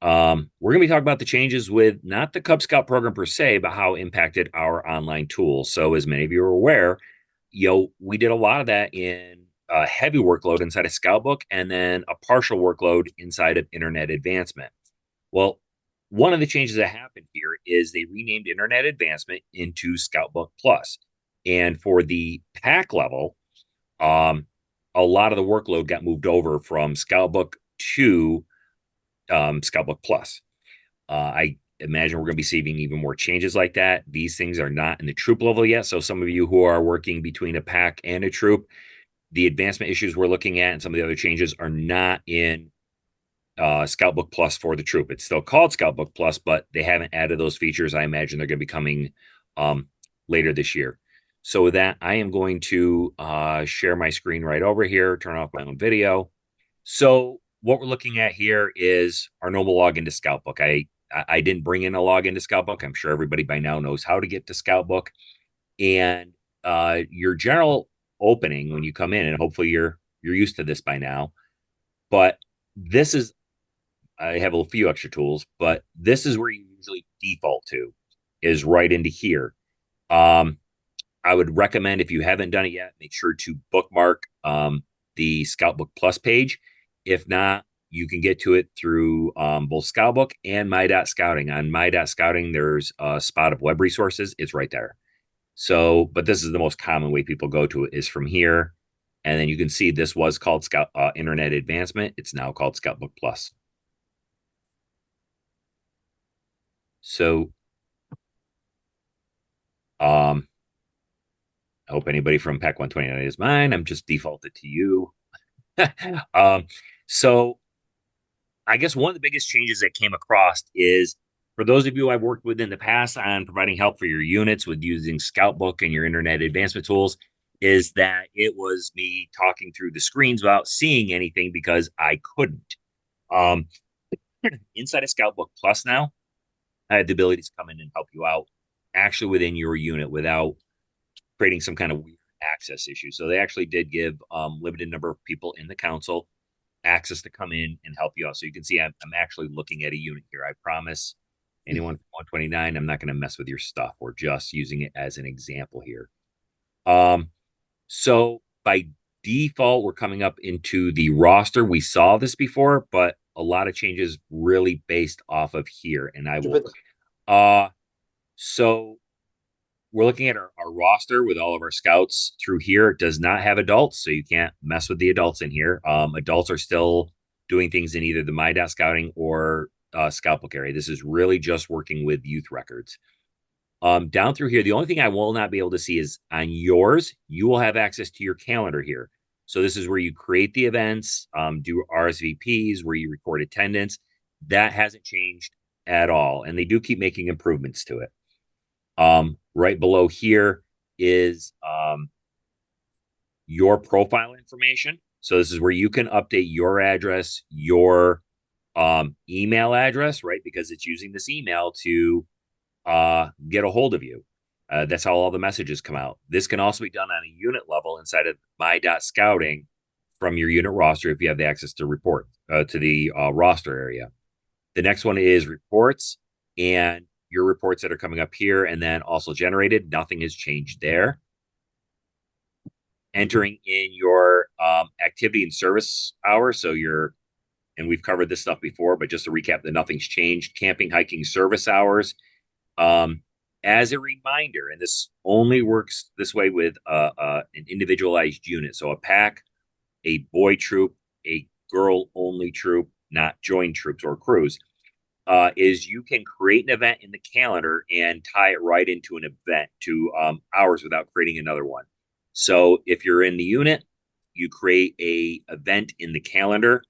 We're going to be talking about the changes with not the Cub Scout program per se, but how it impacted our online tools. So, as many of you are aware, we did a lot of that in a heavy workload inside of Scoutbook and then a partial workload inside of Internet Advancement. Well, one of the changes that happened here is they renamed Internet Advancement into Scoutbook Plus. And for the pack level, um, a lot of the workload got moved over from Scoutbook to Scoutbook Plus. I imagine we're going to be seeing even more changes like that. These things are not in the troop level yet. So some of you who are working between a pack and a troop, the advancement issues we're looking at and some of the other changes are not in Scoutbook Plus for the troop. It's still called Scoutbook Plus, but they haven't added those features. I imagine they're going to be coming later this year. So with that, I am going to share my screen right over here, turn off my own video. So what we're looking at here is our normal login to Scoutbook. I didn't bring in a login to Scoutbook. I'm sure everybody by now knows how to get to Scoutbook. And your general opening when you come in, and hopefully you're used to this by now. But this is I have a few extra tools, but this is where you usually default to is right into here. Um, I would recommend if you haven't done it yet, make sure to bookmark the Scoutbook Plus page. If not, you can get to it through both Scoutbook and My.Scouting. On My.Scouting, there's a spot of web resources. It's right there. So, but this is the most common way people go to it is from here. And then you can see this was called Internet Advancement. It's now called Scoutbook Plus. So, I hope anybody from Pack 129 is mine. I'm just defaulted to you. um, so I guess one of the biggest changes that came across is for those of you I've worked with in the past on providing help for your units with using Scoutbook and your internet advancement tools, is that it was me talking through the screens without seeing anything because I couldn't. Um, inside of Scoutbook Plus now, I had the ability to come in and help you out actually within your unit without creating some kind of weird access issue. So they actually did give limited number of people in the council access to come in and help you out. So you can see I'm actually looking at a unit here. I promise anyone from 129, I'm not going to mess with your stuff. We're just using it as an example here. So by default, we're coming up into the roster. We saw this before, but a lot of changes really based off of here. And I will. So we're looking at our roster with all of our scouts through here. It does not have adults, so you can't mess with the adults in here. Adults are still doing things in either the My.Scouting or Scoutbook area. This is really just working with youth records. Down through here, the only thing I will not be able to see is on yours, you will have access to your calendar here. So this is where you create the events, do RSVPs, where you record attendance. That hasn't changed at all. And they do keep making improvements to it. Right below here is your profile information. So this is where you can update your address, your email address, right? Because it's using this email to get a hold of you. That's how all the messages come out. This can also be done on a unit level inside of My.Scouting from your unit roster if you have the access to report to the roster area. The next one is reports, and your reports that are coming up here and then also generated. Nothing has changed there. Entering in your activity and service hours. So and we've covered this stuff before, but just to recap that nothing's changed. Camping, hiking, service hours. As a reminder, and this only works this way with an individualized unit. So a pack, a boy troop, a girl only troop, not joint troops or crews. Is you can create an event in the calendar and tie it right into an event to hours without creating another one. So if you're in the unit, you create a event in the calendar,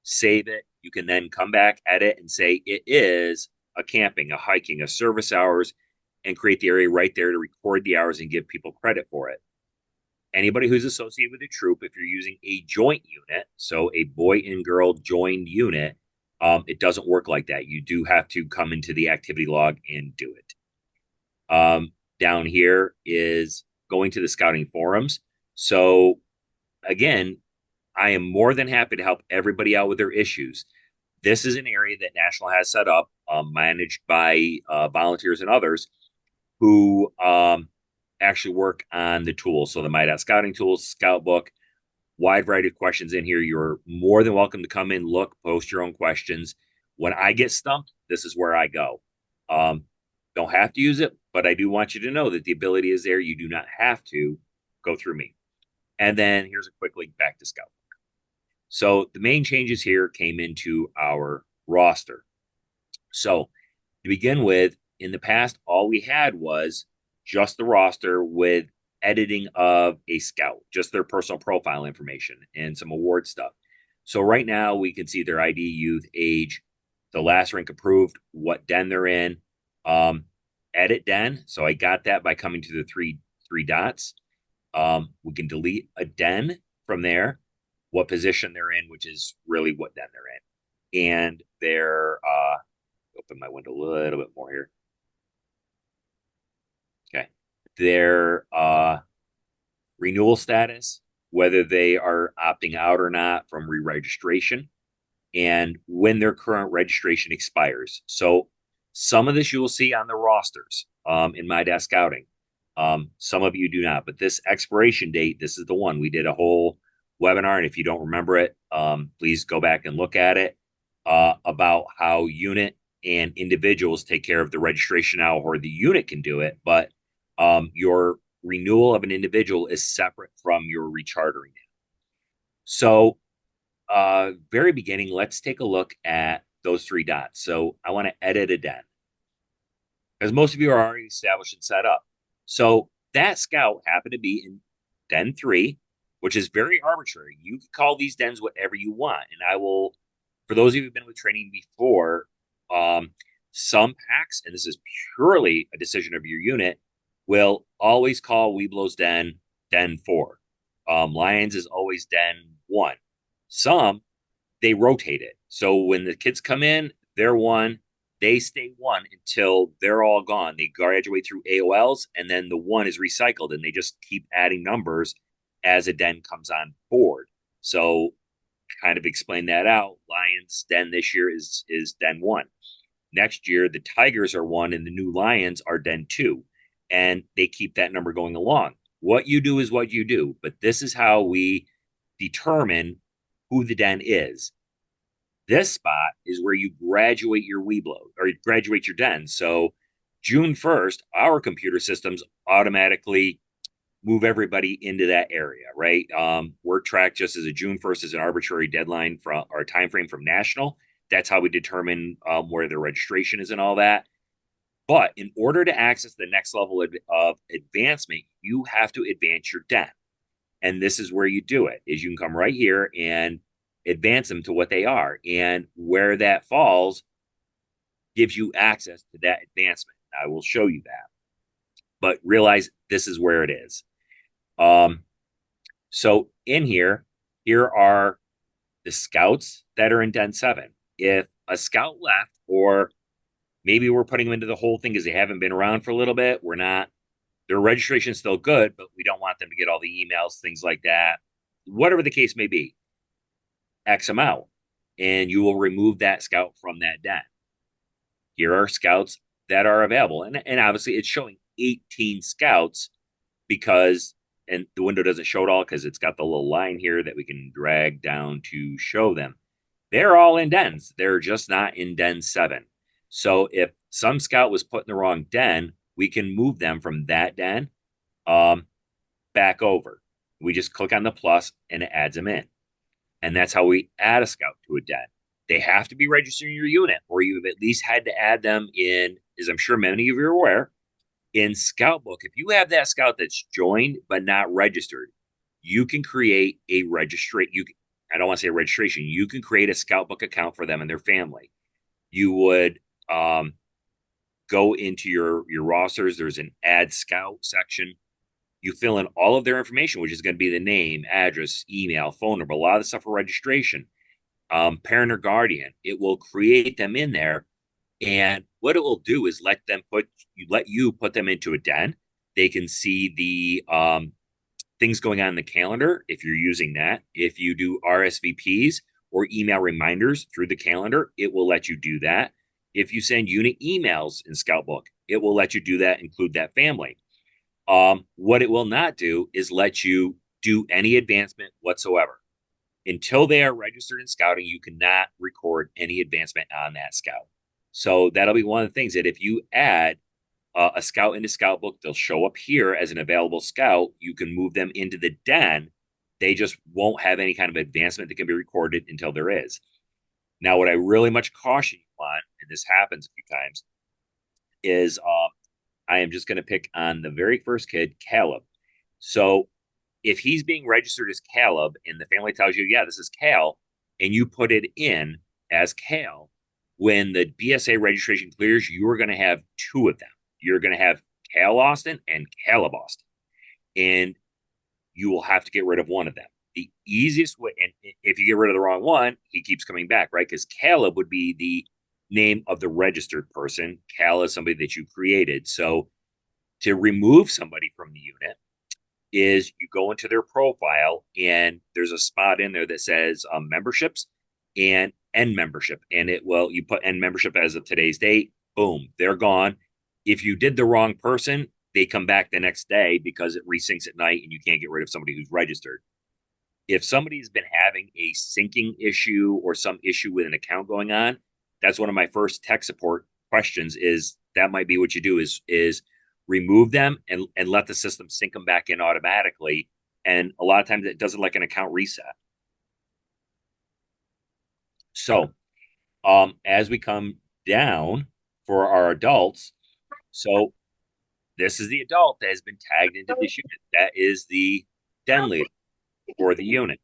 save it. You can then come back, edit, and say it is a camping, a hiking, a service hours, and create the area right there to record the hours and give people credit for it. Anybody who's associated with a troop, if you're using a joint unit, so a boy and girl joined unit, it doesn't work like that. You do have to come into the activity log and do it. Down here is going to the scouting forums. So again, I am more than happy to help everybody out with their issues. This is an area that National has set up, managed by volunteers and others who actually work on the tools. So the My Scouting tools, Scoutbook, wide variety of questions in here. You're more than welcome to come in, look, post your own questions. When I get stumped, this is where I go. Um, don't have to use it, but I do want you to know that the ability is there. You do not have to go through me. And then here's a quick link back to Scout. So the main changes here came into our roster. So to begin with, in the past, all we had was just the roster with editing of a scout, just their personal profile information and some award stuff. So right now we can see their ID, youth, age, the last rank approved, what den they're in, edit den. So I got that by coming to the three dots. We can delete a den from there, what position they're in, which is really what den they're in, and their open my window a little bit more here. Okay. Their renewal status, whether they are opting out or not from re-registration, and when their current registration expires. So some of this you will see on the rosters in My Scouting. Some of you do not, but this expiration date, this is the one. We did a whole webinar, and if you don't remember it, please go back and look at it about how unit and individuals take care of the registration now, or the unit can do it, but your renewal of an individual is separate from your rechartering. So very beginning, let's take a look at those three dots. So I want to edit a den, because most of you are already established and set up. So that scout happened to be in den 3, which is very arbitrary. You can call these dens whatever you want. And I will, for those of you who've been with training before, some packs, and this is purely a decision of your unit, will always call Weeblo's den 4. Lions is always den 1. Some, they rotate it. So when the kids come in, they're 1. They stay 1 until they're all gone. They graduate through AOLs, and then the 1 is recycled, and they just keep adding numbers as a den comes on board. So kind of explain that out. Lions den this year is den 1. Next year, the Tigers are 1, and the new Lions are den 2. And they keep that number going along. What you do is what you do, but this is how we determine who the den is. This spot is where you graduate your Weeblo, or graduate your den. So June 1st, our computer systems automatically move everybody into that area, right? We're tracked just as a June 1st is an arbitrary deadline from our time frame from National. That's how we determine where the registration is and all that. But in order to access the next level of advancement, you have to advance your den. And this is where you do it, is you can come right here and advance them to what they are. And where that falls gives you access to that advancement. I will show you that. But realize this is where it is. So in here are the scouts that are in den 7. If a scout left, or maybe we're putting them into the whole thing because they haven't been around for a little bit, we're not, their registration is still good, but we don't want them to get all the emails, things like that. Whatever the case may be, X them out, and you will remove that scout from that den. Here are scouts that are available. And obviously it's showing 18 scouts because, and the window doesn't show it all because it's got the little line here that we can drag down to show them. They're all in dens. They're just not in den 7. So if some scout was put in the wrong den, we can move them from that den back over. We just click on the plus and it adds them in. And that's how we add a scout to a den. They have to be registered in your unit, or you've at least had to add them in, as I'm sure many of you are aware, in Scoutbook. If you have that scout that's joined but not registered, you can create a registration. I don't want to say a registration. You can create a Scoutbook account for them and their family. You would go into your rosters. There's an add scout section. You fill in all of their information, which is going to be the name, address, email, phone number, a lot of the stuff for registration, parent or guardian. It will create them in there. And what it will do is let you put them into a den. They can see the things going on in the calendar if you're using that. If you do RSVPs, or email reminders through the calendar, it will let you do that. If you send unit emails in Scoutbook, it will let you do that, include that family. What it will not do is let you do any advancement whatsoever. Until they are registered in scouting, you cannot record any advancement on that scout. So that'll be one of the things that if you add a scout into Scoutbook, they'll show up here as an available scout. You can move them into the den. They just won't have any kind of advancement that can be recorded until there is. Now, what I really much caution you on, and this happens a few times, is I am just going to pick on the very first kid, Caleb. So if he's being registered as Caleb and the family tells you, yeah, this is Cal, and you put it in as Cal, when the BSA registration clears, you are going to have two of them. You're going to have Cal Austin and Caleb Austin. And you will have to get rid of one of them. The easiest way, and if you get rid of the wrong one, he keeps coming back, right? Because Caleb would be the name of the registered person. Cal is somebody that you created. So to remove somebody from the unit is you go into their profile and there's a spot in there that says memberships and end membership. And it will, you put end membership as of today's date, boom, they're gone. If you did the wrong person, they come back the next day because it resyncs at night and you can't get rid of somebody who's registered. If somebody's been having a syncing issue or some issue with an account going on, that's one of my first tech support questions is that might be what you do is remove them and let the system sync them back in automatically. And a lot of times it doesn't like an account reset. So as we come down for our adults, so this is the adult that has been tagged into this unit. That is the den leader for the unit.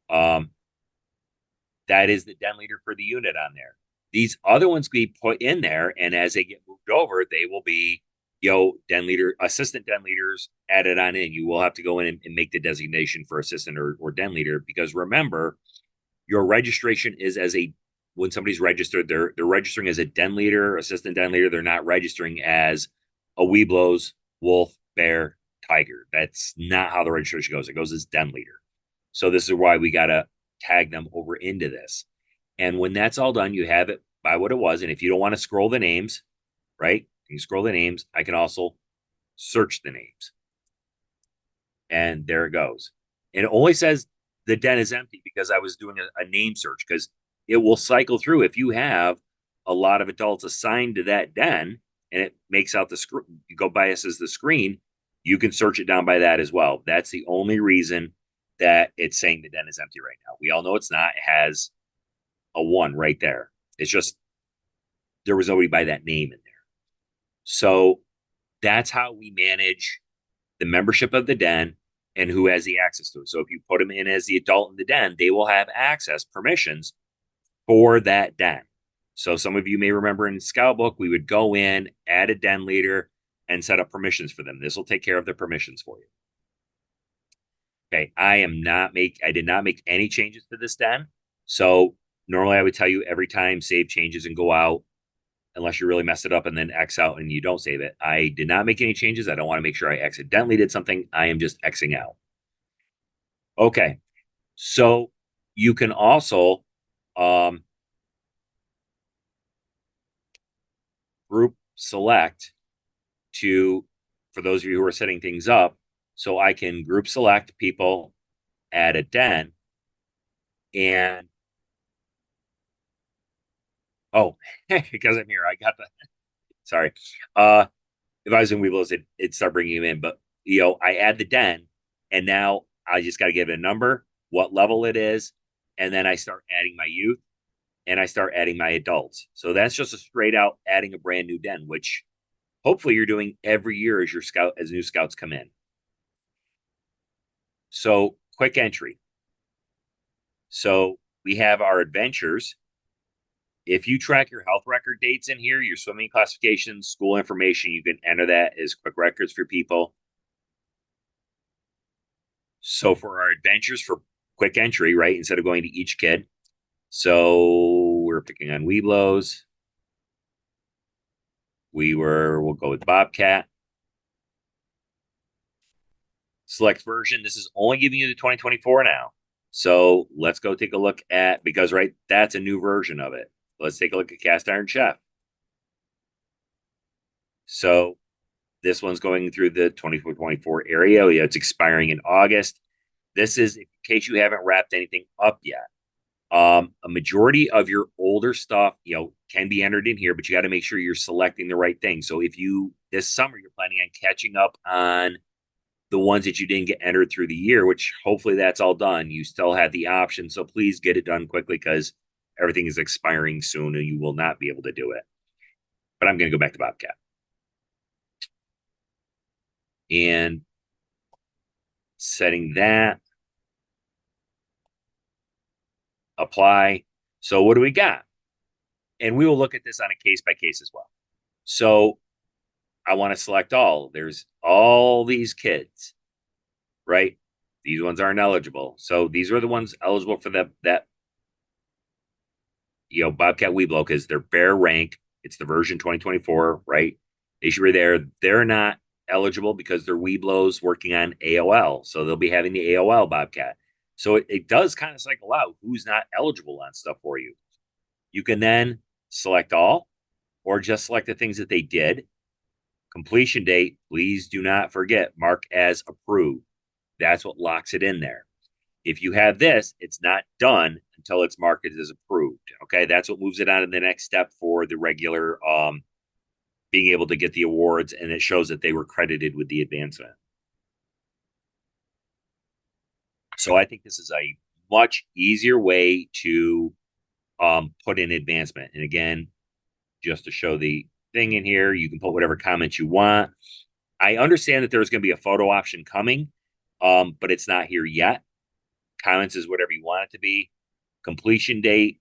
That is the den leader for the unit on there. These other ones can be put in there, and as they get moved over, they will be, den leader, assistant den leaders added on in. You will have to go in and make the designation for assistant or den leader because remember, your registration is as a when somebody's registered, they're registering as a den leader, assistant den leader. They're not registering as a Weeblos, wolf, bear, tiger. That's not how the registration goes. It goes as den leader. So this is why we got to tag them over into this. And when that's all done, you have it by what it was. And if you don't want to scroll the names, right? You scroll the names. I can also search the names. And there it goes. And it only says the den is empty because I was doing a name search because it will cycle through. If you have a lot of adults assigned to that den and it makes out the screen, you go by us as the screen, you can search it down by that as well. That's the only reason that it's saying the den is empty right now. We all know it's not. It has a one right there. It's just there was nobody by that name in there. So that's how we manage the membership of the den and who has the access to it. So if you put them in as the adult in the den, they will have access, permissions for that den. So some of you may remember in Scoutbook, we would go in, add a den leader, and set up permissions for them. This will take care of the permissions for you. Okay, I did not make any changes to this den. So normally I would tell you every time save changes and go out, unless you really mess it up and then X out and you don't save it. I did not make any changes. I don't want to make sure I accidentally did something. I am just Xing out. Okay, so you can also group select for those of you who are setting things up. So I can group select people, add a den, and because I'm here, I got the sorry. If I was in Weeblos, it'd start bringing him in, but I add the den, and now I just got to give it a number, what level it is, and then I start adding my youth, and I start adding my adults. So that's just a straight out adding a brand new den, which hopefully you're doing every year as new scouts come in. So quick entry. So we have our adventures. If you track your health record dates in here, your swimming classifications, school information, you can enter that as quick records for people. So for our adventures for quick entry, right, instead of going to each kid. So we're picking on Weeblos. We'll go with Bobcat. Select version. This is only giving you the 2024 now. So let's go take a look at, because right, that's a new version of it. Let's take a look at Cast Iron Chef. So this one's going through the 24-24 area. Yeah, it's expiring in August. This is in case you haven't wrapped anything up yet. A majority of your older stuff, can be entered in here, but you got to make sure you're selecting the right thing. So if you this summer you're planning on catching up on the ones that you didn't get entered through the year, which hopefully that's all done, you still have the option. So please get it done quickly because everything is expiring soon and you will not be able to do it. But I'm going to go back to Bobcat and setting that, apply. So what do we got? And we will look at this on a case by case as well. So I want to select all. There's all these kids, right? These ones aren't eligible. So these are the ones eligible for that Bobcat Weeblo because they're bare rank. It's the version 2024, right? They should be there. They're not eligible because they're Weeblos working on AOL. So they'll be having the AOL Bobcat. So it does kind of cycle out who's not eligible on stuff for you. You can then select all or just select the things that they did. Completion date, please do not forget, mark as approved. That's what locks it in there. If you have this, it's not done until it's marked as approved. Okay, that's what moves it on to the next step for the regular being able to get the awards, and it shows that they were credited with the advancement. So I think this is a much easier way to put in advancement. And again, just to show the thing in here, you can put whatever comments you want. I understand that there's going to be a photo option coming, but it's not here yet. Comments is whatever you want it to be. Completion date,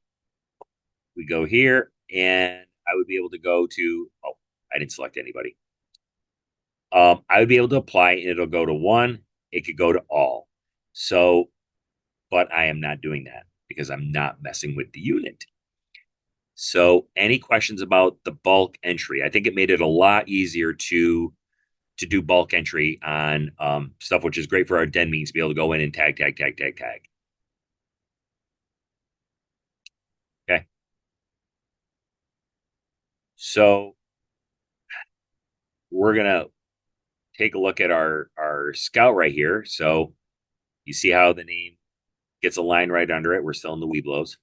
we go here, and I would be able to go to, oh, I didn't select anybody. I would be able to apply, and it'll go to one. It could go to all. So, but I am not doing that because I'm not messing with the unit. So, any questions about the bulk entry? I think it made it a lot easier to do bulk entry on stuff, which is great for our den meetings to be able to go in and tag. Okay. So we're going to take a look at our scout right here. So you see how the name gets a line right under it. We're still in the Weeblos.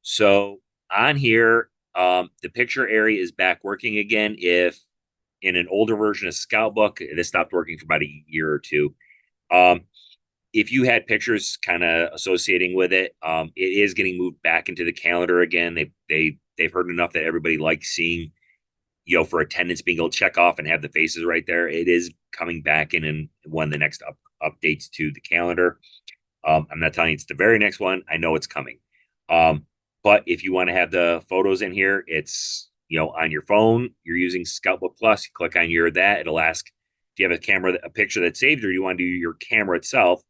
So on here, the picture area is back working again. If in an older version of Scoutbook, this stopped working for about a year or two. If you had pictures kind of associating with it, it is getting moved back into the calendar again. They've heard enough that everybody likes seeing, for attendance being able to check off and have the faces right there. It is coming back in one of the next updates to the calendar. I'm not telling you it's the very next one. I know it's coming. But if you want to have the photos in here, it's on your phone. You're using Scoutbook Plus. You click on that. It'll ask, do you have a picture that's saved, or do you want to do your camera itself?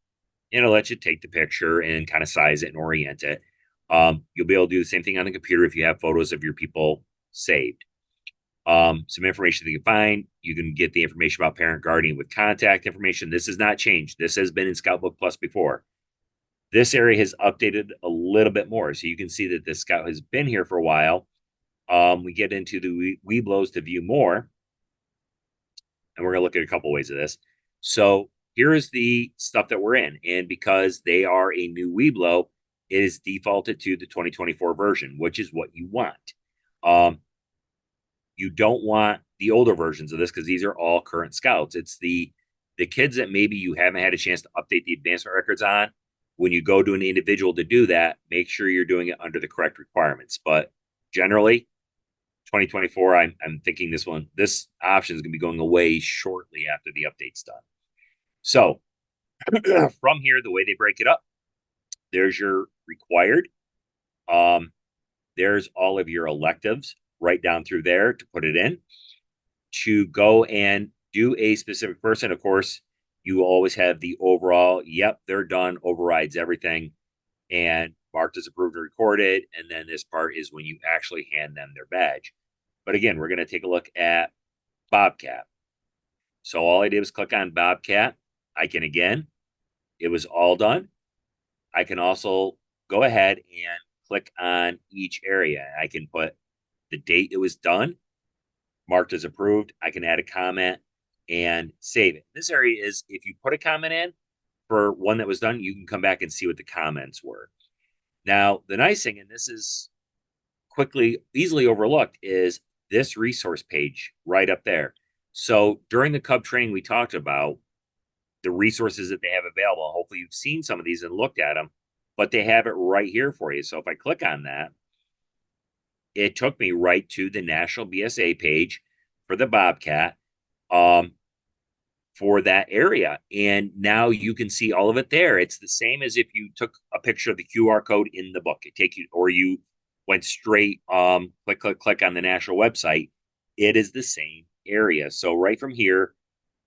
And it'll let you take the picture and kind of size it and orient it. You'll be able to do the same thing on the computer if you have photos of your people saved. Some information that you can find. You can get the information about parent guardian with contact information. This has not changed. This has been in Scoutbook Plus before. This area has updated a little bit more. So you can see that this Scout has been here for a while. We get into the Weeblos to view more. And we're going to look at a couple ways of this. So here is the stuff that we're in. And because they are a new Weeblo, it is defaulted to the 2024 version, which is what you want. You don't want the older versions of this because these are all current Scouts. It's the kids that maybe you haven't had a chance to update the advancement records on. When you go to an individual to do that, make sure you're doing it under the correct requirements. But generally, 2024, I'm thinking this option is going to be going away shortly after the update's done. So from here, the way they break it up, there's your required. There's all of your electives right down through there to put it in. To go and do a specific person, of course, you always have the overall, yep, they're done, overrides everything, and marked as approved and recorded. And then this part is when you actually hand them their badge. But again, we're going to take a look at Bobcat. So all I did was click on Bobcat. I can again, it was all done. I can also go ahead and click on each area. I can put the date it was done, marked as approved. I can add a comment and save it. This area is if you put a comment in for one that was done, you can come back and see what the comments were. Now, the nice thing, and this is easily overlooked, is this resource page right up there. So during the Cub training, we talked about the resources that they have available. Hopefully, you've seen some of these and looked at them, but they have it right here for you. So if I click on that, it took me right to the National BSA page for the Bobcat um, for that area. And now you can see all of it there. It's the same as if you took a picture of the QR code in the book. It take you, or you went straight, click on the national website. It is the same area. So right from here,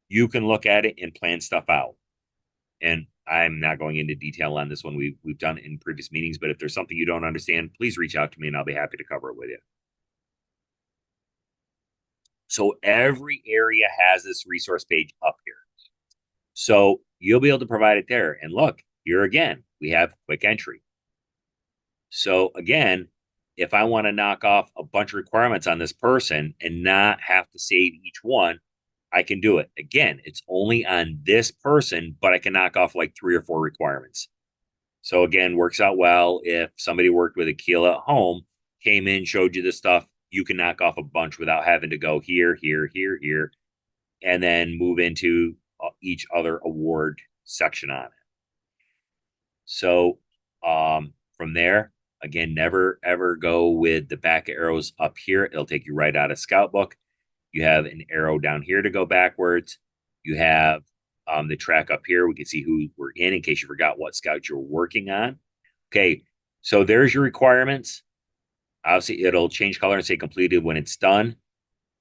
you can look at it and plan stuff out. And I'm not going into detail on this one. We've done it in previous meetings, but if there's something you don't understand, please reach out to me and I'll be happy to cover it with you. So every area has this resource page up here. So you'll be able to provide it there. And look, here again, we have quick entry. So again, if I want to knock off a bunch of requirements on this person and not have to save each one, I can do it. Again, it's only on this person, but I can knock off like 3 or 4 requirements. So again, works out well if somebody worked with a keel at home, came in, showed you this stuff, you can knock off a bunch without having to go here, here, here, here, and then move into each other award section on it. So from there, again, never ever go with the back arrows up here. It'll take you right out of Scoutbook. You have an arrow down here to go backwards. You have the track up here. We can see who we're in case you forgot what scout you're working on. Okay, so there's your requirements. Obviously, it'll change color and say completed when it's done.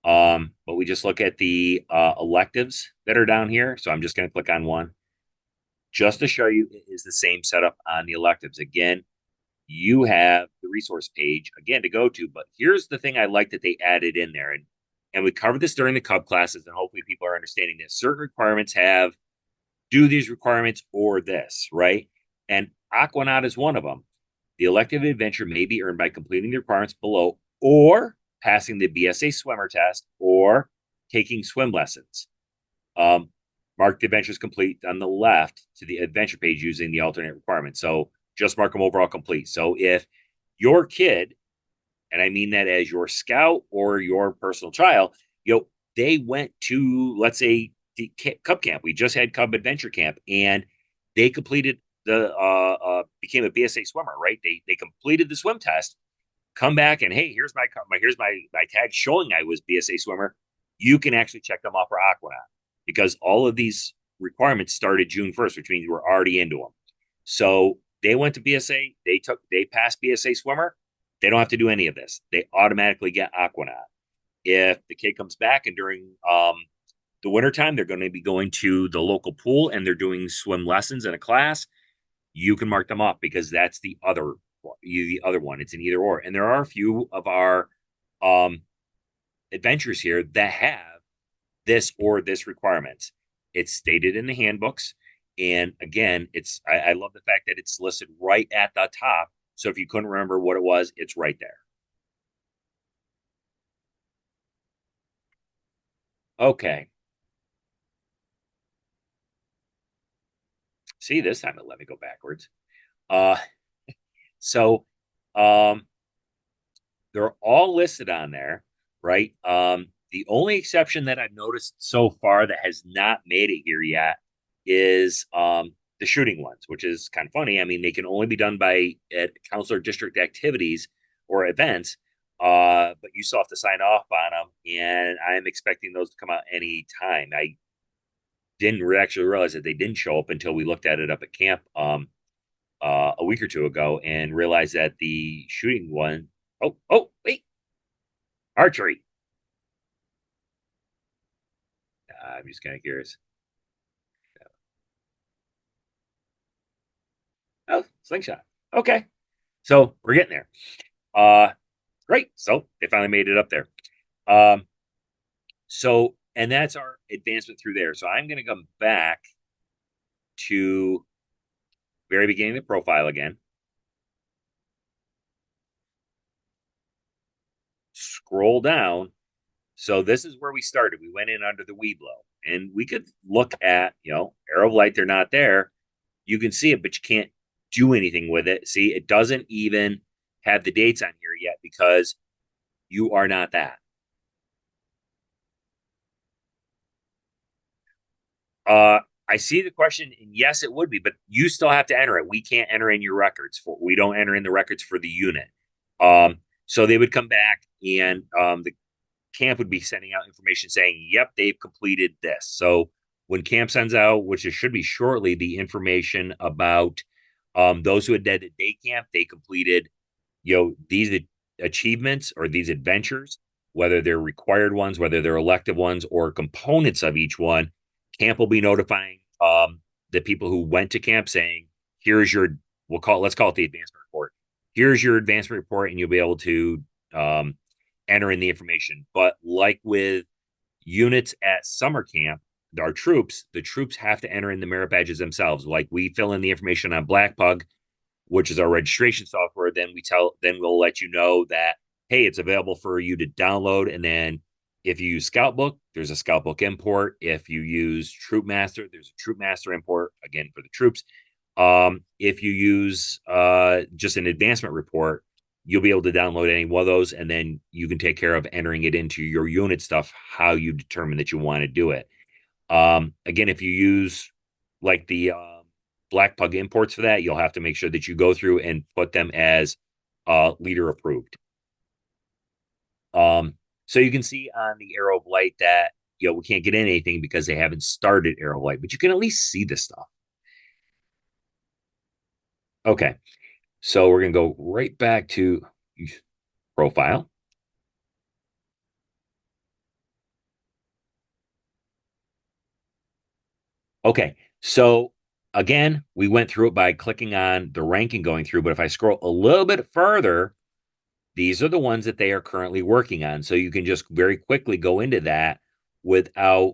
But we just look at the electives that are down here. So I'm just going to click on one just to show you it is the same setup on the electives. Again, you have the resource page again to go to, but here's the thing I like that they added in there. And we covered this during the Cub classes, and hopefully people are understanding this. Certain requirements have do these requirements or this, right? And Aquanaut is one of them. The elective adventure may be earned by completing the requirements below or passing the BSA swimmer test or taking swim lessons. Mark the adventures complete on the left to the adventure page using the alternate requirements. So just mark them overall complete. So if your kid, and I mean that as your scout or your personal child, they went to, let's say, the Cub Camp. We just had Cub Adventure Camp, and they completed became a BSA swimmer, right? They completed the swim test, come back, and hey, here's my tag showing I was BSA swimmer. You can actually check them off for Aquanaut because all of these requirements started June 1st, which means we're already into them. So they went to BSA, they passed BSA swimmer. They don't have to do any of this. They automatically get Aquanaut. If the kid comes back and during the wintertime, they're going to be going to the local pool and they're doing swim lessons in a class, you can mark them off because that's the other one. It's an either or. And there are a few of our adventures here that have this or this requirements. It's stated in the handbooks. And again, I love the fact that it's listed right at the top. So if you couldn't remember what it was, it's right there. Okay. See, this time it let me go backwards. Uh, so they're all listed on there, right? The only exception that I've noticed so far that has not made it here yet is the shooting ones, which is kind of funny. I mean, they can only be done by at counselor district activities or events, but you still have to sign off on them, and I'm expecting those to come out any time. I didn't actually realize that they didn't show up until we looked at it up at camp a week or two ago and realized that the shooting one, wait, archery. I'm just kind of curious. Oh, slingshot. Okay. So we're getting there. Great. So they finally made it up there. And that's our advancement through there. So I'm going to come back to very beginning of the profile again, scroll down. So this is where we started. We went in under the Weeblo, and we could look at, arrow of light, they're not there. You can see it, but you can't do anything with it. See, it doesn't even have the dates on here yet because you are not that. Uh, I see the question, and yes, it would be, but you still have to enter it. We can't enter in your records for. We don't enter in the records for the unit. So they would come back, and the camp would be sending out information saying, "Yep, they've completed this." So when camp sends out, which it should be shortly, the information about those who had dead at day camp, they completed, these achievements or these adventures, whether they're required ones, whether they're elective ones, or components of each one. Camp will be notifying the people who went to camp saying, "Here's your let's call it the advancement report. Here's your advancement report," and you'll be able to enter in the information. But like with units at summer camp, the troops have to enter in the merit badges themselves. Like we fill in the information on Black Pug, which is our registration software. Then we'll let you know that, hey, it's available for you to download. And then if you use Scoutbook, there's a Scoutbook import. If you use Troop Master, there's a Troop Master import, again, for the troops. If you use just an advancement report, you'll be able to download any one of those, and then you can take care of entering it into your unit stuff, how you determine that you want to do it. Again, if you use like the Black Pug imports for that, you'll have to make sure that you go through and put them as leader approved. So you can see on the arrow of light that we can't get in anything because they haven't started arrow of light, but you can at least see the stuff. Okay, so we're gonna go right back to profile. Okay, so again, we went through it by clicking on the rank and going through, but if I scroll a little bit further, these are the ones that they are currently working on. So you can just very quickly go into that without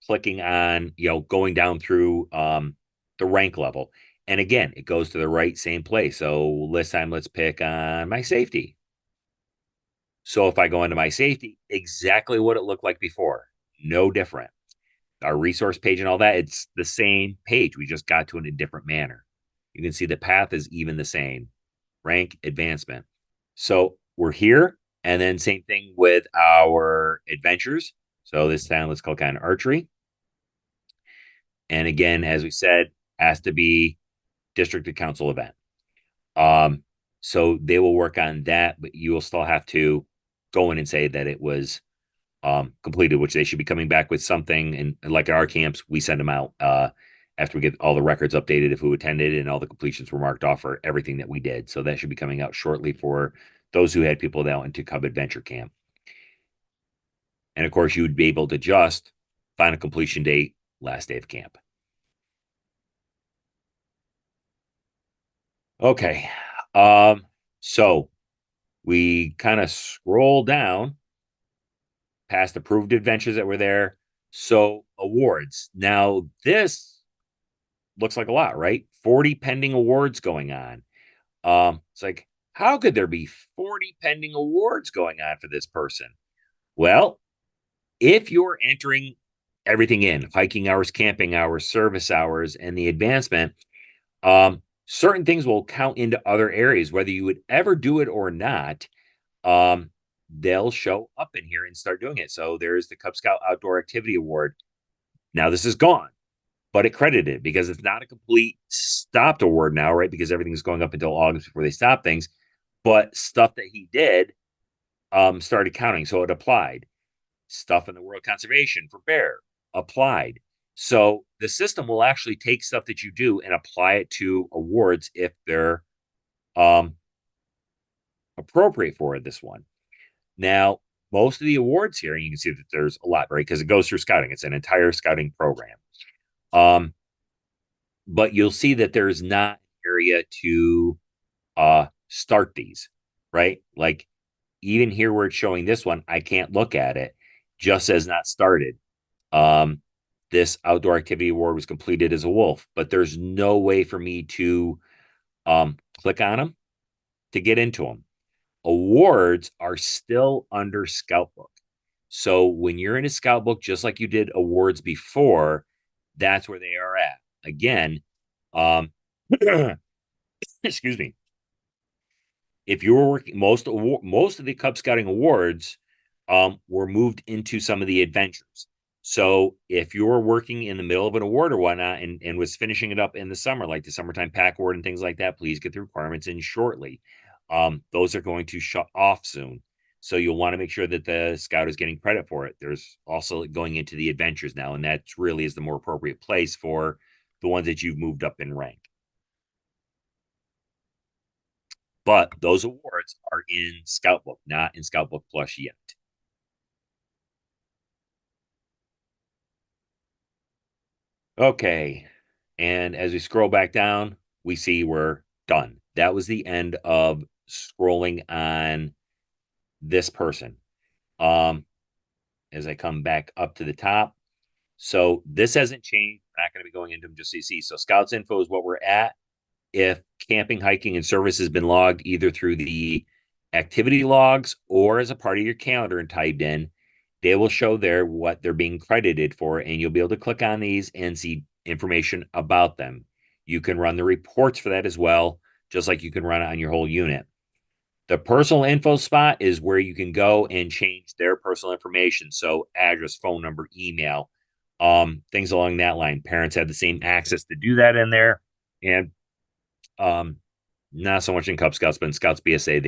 clicking on, going down through the rank level. And again, it goes to the right same place. So this time, let's pick on my safety. So if I go into my safety, exactly what it looked like before, no different. Our resource page and all that, it's the same page. We just got to it in a different manner. You can see the path is even the same. Rank, advancement. So we're here. And then same thing with our adventures. So this time let's click on archery. And again, as we said, has to be district and council event. So they will work on that, but you will still have to go in and say that it was completed, which they should be coming back with something. And like at our camps, we send them out after we get all the records updated of who attended and all the completions were marked off for everything that we did. So that should be coming out shortly for those who had people that went to Cub Adventure Camp. And of course, you would be able to just find a completion date, last day of camp. Okay. So we kind of scroll down past approved adventures that were there. So awards. Now this looks like a lot, right? 40 pending awards going on. It's like, how could there be 40 pending awards going on for this person? Well, if you're entering everything in hiking hours, camping hours, service hours, and the advancement, certain things will count into other areas, whether you would ever do it or not. They'll show up in here and start doing it. So there's the Cub Scout Outdoor Activity Award. Now this is gone, but it credited because it's not a complete stopped award now, right? Because everything's going up until August before they stop things. But stuff that he did started counting. So it applied. Stuff in the World Conservation for bear applied. So the system will actually take stuff that you do and apply it to awards if they're appropriate for this one. Now, most of the awards here, you can see that there's a lot, right? Because it goes through scouting. It's an entire scouting program. But you'll see that there's not an area to start these, right? Like even here where it's showing this one, I can't look at it, just says not started. this outdoor activity award was completed as a wolf, but there's no way for me to click on them to get into them. Awards are still under Scoutbook. So when you're in a Scoutbook, just like you did awards before, that's where they are at. Again, um, excuse me. If you were working most of the Cub Scouting awards were moved into some of the adventures. So if you were working in the middle of an award or whatnot and was finishing it up in the summer, like the summertime pack award and things like that, please get the requirements in shortly. Those are going to shut off soon. So you'll want to make sure that the scout is getting credit for it. There's also going into the adventures now, and that really is the more appropriate place for the ones that you've moved up in rank. But those awards are in Scoutbook, not in Scoutbook Plus yet. Okay. And as we scroll back down, we see we're done. That was the end of scrolling on this person. Um, as I come back up to the top. So this hasn't changed. I'm not going to be going into them just so you see. So Scouts info is what we're at. If camping, hiking, and service has been logged either through the activity logs or as a part of your calendar and typed in, they will show there what they're being credited for, and you'll be able to click on these and see information about them. You can run the reports for that as well, just like you can run it on your whole unit. The personal info spot is where you can go and change their personal information. So address, phone number, email, things along that line. Parents have the same access to do that in there. And um, not so much in Cub Scouts, but in Scouts BSA,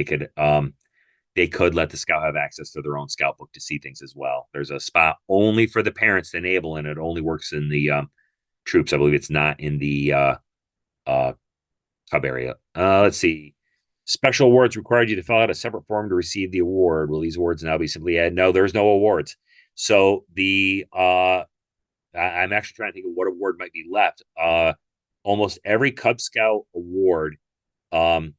they could let the scout have access to their own scout book to see things as well. There's a spot only for the parents to enable, and it only works in the troops. I believe it's not in the uh, Cub area. Let's see. Special awards required you to fill out a separate form to receive the award. Will these awards now be simply added? No, there's no awards. So I'm actually trying to think of what award might be left. Almost every Cub Scout award um,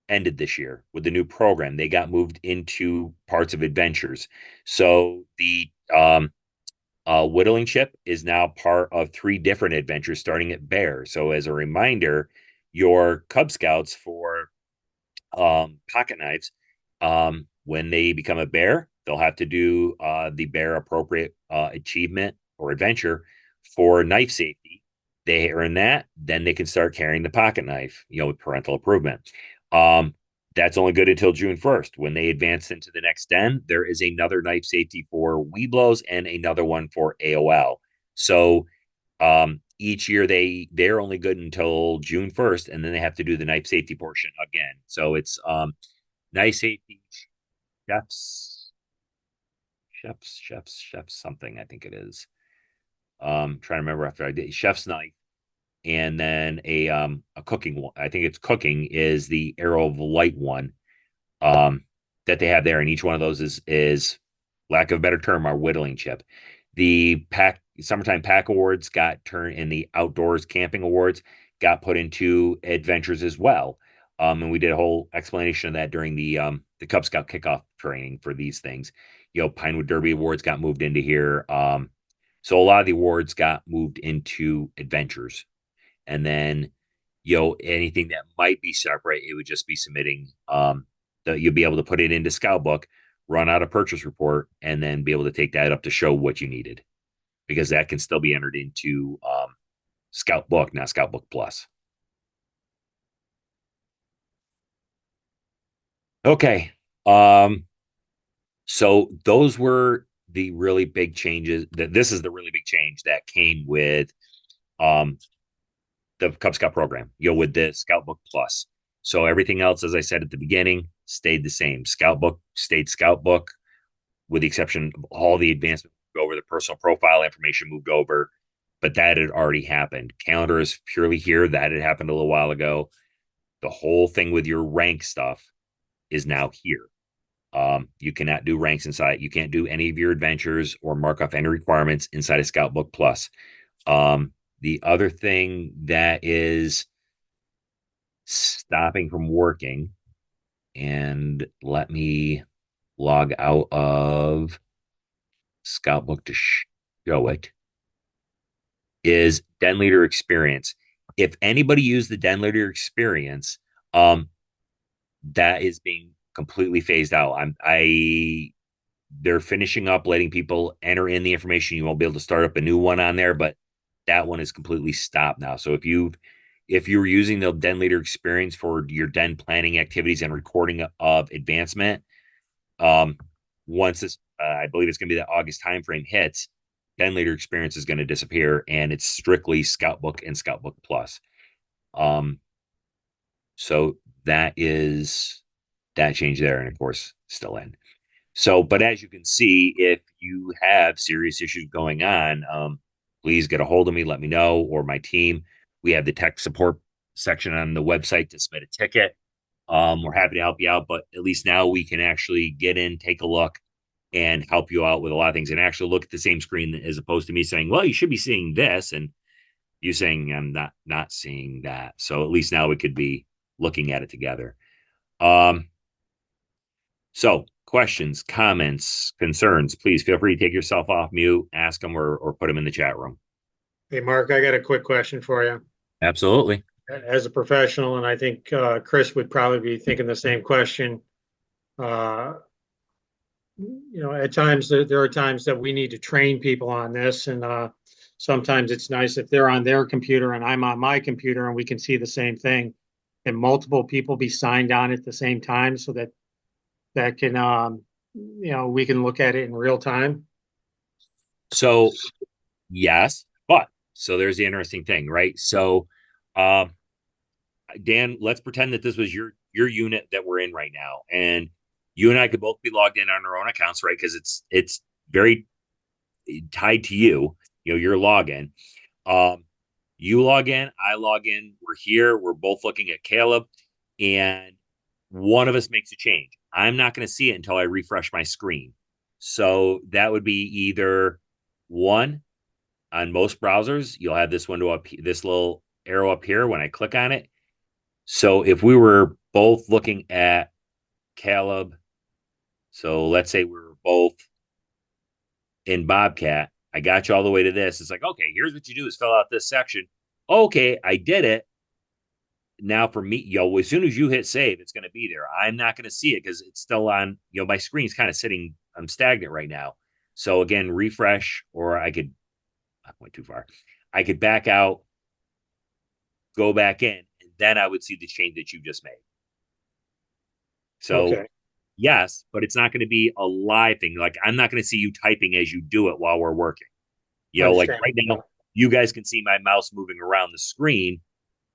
ended this year with the new program. They got moved into parts of adventures. So the whittling chip is now part of three different adventures starting at Bear. So as a reminder, your Cub Scouts for pocket knives, when they become a bear, they'll have to do the bear appropriate achievement or adventure for knife safety. They earn that, then they can start carrying the pocket knife, with parental improvement. Um, that's only good until June 1st. When they advance into the next den, there is another knife safety for Weeblos and another one for AOL. So each year they're only good until June 1st, and then they have to do the knife safety portion again. So it's knife safety, chefs, chefs something, I think it is. Trying to remember after I did chef's knife, and then a cooking one. I think it's cooking is the arrow of light one um, that they have there, and each one of those is lack of a better term, our whittling chip. The pack summertime pack awards got turned, in the outdoors camping awards got put into adventures as well. And we did a whole explanation of that during the Cub Scout kickoff training for these things. Pinewood Derby awards got moved into here. So a lot of the awards got moved into adventures, and then anything that might be separate, it would just be submitting that you'll be able to put it into Scoutbook, run out a purchase report, and then be able to take that up to show what you needed, because that can still be entered into Scoutbook, not Scoutbook Plus. Okay. So those were the really big changes. That This is the really big change that came with um, the Cub Scout program, with the Scoutbook Plus. So everything else, as I said at the beginning, stayed the same. Scoutbook stayed Scoutbook, with the exception of all the advancement over, the personal profile information moved over, but that had already happened. Calendar is purely here. That had happened a little while ago. The whole thing with your rank stuff is now here. You cannot do ranks inside. You can't do any of your adventures or mark off any requirements inside of Scoutbook Plus. The other thing that is stopping from working, and let me log out of Scoutbook to show it. is den leader experience. If anybody used the den leader experience, um, that is being completely phased out. They're finishing up letting people enter in the information. You won't be able to start up a new one on there, but that one is completely stopped now. So if you were using the den leader experience for your den planning activities and recording of advancement, um, once this, I believe it's going to be that August timeframe hits, den leader experience is going to disappear, and it's strictly Scoutbook and Scoutbook Plus. Um, so that is that change there, and of course, still in. So, but as you can see, if you have serious issues going on, please get a hold of me, let me know, or my team. We have the tech support section on the website to submit a ticket. We're happy to help you out, but at least now we can actually get in, take a look, and help you out with a lot of things and actually look at the same screen as opposed to me saying, well, you should be seeing this. And you saying, I'm not seeing that. So at least now we could be looking at it together. Um, so questions, comments, concerns, please feel free to take yourself off mute, ask them or put them in the chat room. Hey, Mark, I got a quick question for you. Absolutely. As a professional, and I think Chris would probably be thinking the same question. Uh, at times there are times that we need to train people on this, and sometimes it's nice if they're on their computer and I'm on my computer and we can see the same thing, and multiple people be signed on at the same time so that that can we can look at it in real time. So yes, but so there's the interesting thing, right? So um Dan, let's pretend that this was your unit that we're in right now, and you and I could both be logged in on our own accounts, right? Because it's very tied to you, your login. Um, you log in, I log in. We're here. We're both looking at Caleb, and one of us makes a change. I'm not going to see it until I refresh my screen. So that would be either one on most browsers. You'll have this window up, this little arrow up here. When I click on it, so if we were both looking at Caleb, so let's say we were both in Bobcat, I got you all the way to this. It's like, okay, here's what you do is fill out this section. Okay, I did it. Now for me, as soon as you hit save, it's going to be there. I'm not going to see it because it's still on, my screen's kind of sitting, I'm stagnant right now. So again, refresh, or I went too far. I could back out, go back in, and then I would see the change that you just made. So Okay, yes, but it's not going to be a live thing. Like I'm not going to see you typing as you do it while we're working. Like understand. right now, you guys can see my mouse moving around the screen.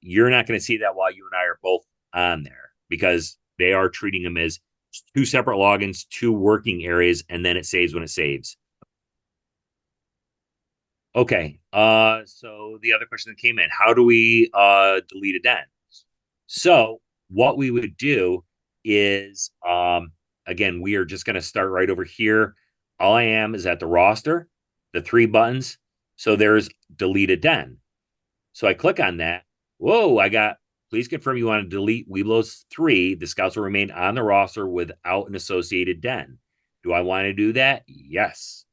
You're not going to see that while you and I are both on there because they are treating them as two separate logins, two working areas, and then it saves when it saves. Okay. So the other question that came in, how do we delete a den? So what we would do is again, we are just going to start right over here. All I am is at the roster, the three buttons. So there's delete a den. So I click on that. Whoa, I got, please confirm you want to delete Weeblos 3. The scouts will remain on the roster without an associated den. Do I want to do that? Yes.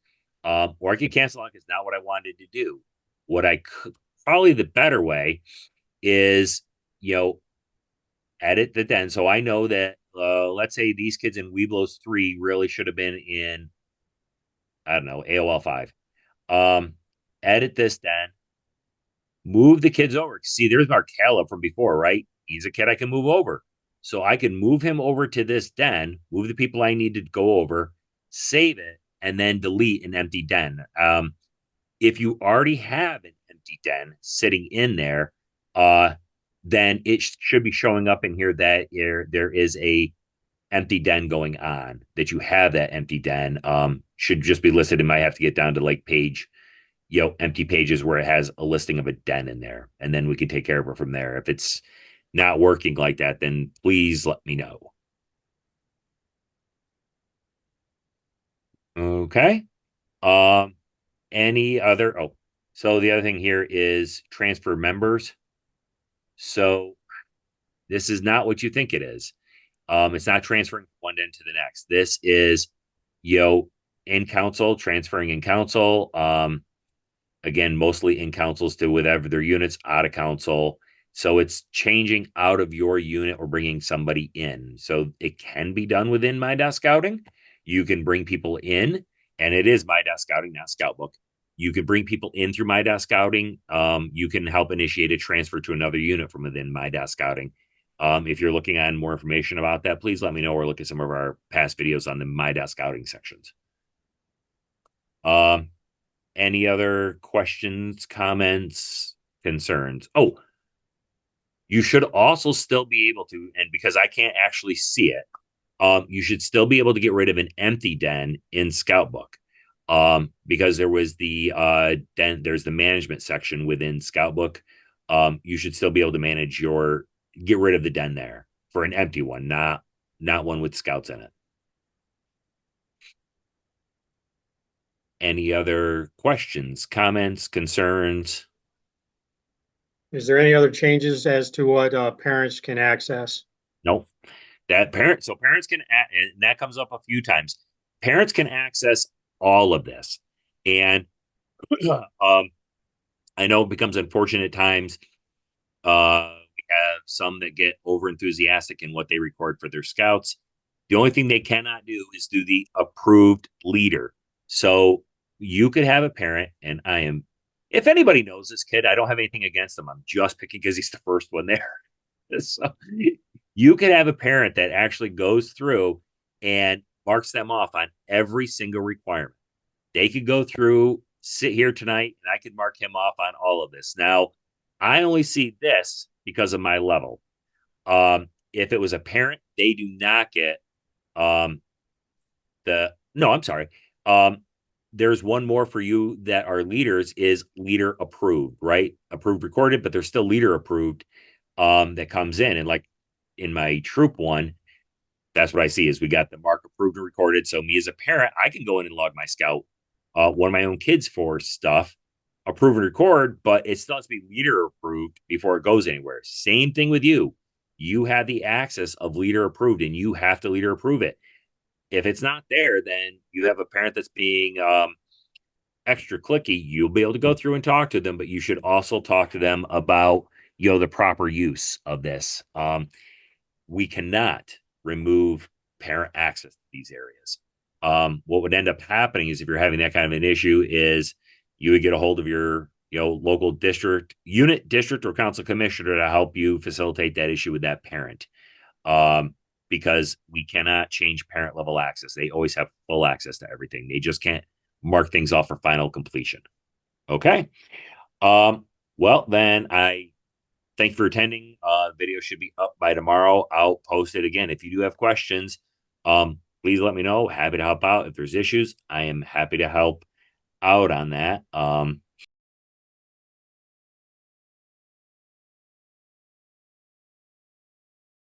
Or I could cancel it. It's not what I wanted to do. What I could, probably the better way is, you know, edit the den. So I know that, let's say these kids in Weeblos 3 really should have been in, I don't know, AOL 5. Um, Edit this den, move the kids over. See, there's our Caleb from before, right? He's a kid I can move over. So I can move him over to this den, move the people I need to go over, save it, and then delete an empty den. If you already have an empty den sitting in there, then it should be showing up in here that there is a empty den going on, that you have that empty den. Should just be listed. It might have to get down to like page, empty pages where it has a listing of a den in there, and then we can take care of it from there. If it's not working like that, then please let me know. Okay. Um, any other? Oh, so the other thing here is transfer members. So this is not what you think it is. It's not transferring one end to the next. This is, in council, transferring in council. again, mostly in councils to whatever their units out of council. So it's changing out of your unit or bringing somebody in. So it can be done within My Desk Scouting. You can bring people in, and it is My Desk Scouting, not Scoutbook. You can bring people in through My Desk Scouting. You can help initiate a transfer to another unit from within My Desk Scouting. If you're looking on more information about that, please let me know or look at some of our past videos on the My Desk Scouting sections. Um, any other questions, comments, concerns? Oh, you should also still be able to, and because I can't actually see it, you should still be able to get rid of an empty den in Scoutbook. Because there was the den, there's the management section within Scoutbook. You should still be able to manage your get rid of the den there for an empty one, not one with scouts in it. Any other questions, comments, concerns? Is there any other changes as to what parents can access? Nope. So parents can, and that comes up a few times. Parents can access all of this, and I know it becomes unfortunate at times. We have some that get over enthusiastic in what they record for their scouts. The only thing they cannot do is do the approved leader. So you could have a parent, and if anybody knows this kid, I don't have anything against him. I'm just picking because he's the first one there. So you could have a parent that actually goes through and marks them off on every single requirement. They could go through, sit here tonight, and I could mark him off on all of this. Now, I only see this because of my level. If it was a parent, they do not get um, no, I'm sorry. There's one more for you that are leaders is leader approved, right? Approved recorded, but they're still leader approved that comes in. And like in my troop one, that's what I see is we got the mark approved and recorded. So me as a parent, I can go in and log my scout, one of my own kids for stuff, approve and record, but it still has to be leader approved before it goes anywhere. Same thing with you. You have the access of leader approved and you have to leader approve it. If it's not there, then you have a parent that's being extra clicky. You'll be able to go through and talk to them, but you should also talk to them about the proper use of this. We cannot remove parent access to these areas. What would end up happening is if you're having that kind of an issue, is you would get a hold of your local district unit, district, or council commissioner to help you facilitate that issue with that parent. Because we cannot change parent level access. They always have full access to everything. They just can't mark things off for final completion. Okay. Well, then I thank you for attending. Video should be up by tomorrow. I'll post it again. If you do have questions, please let me know. Happy to help out. If there's issues, I am happy to help out on that.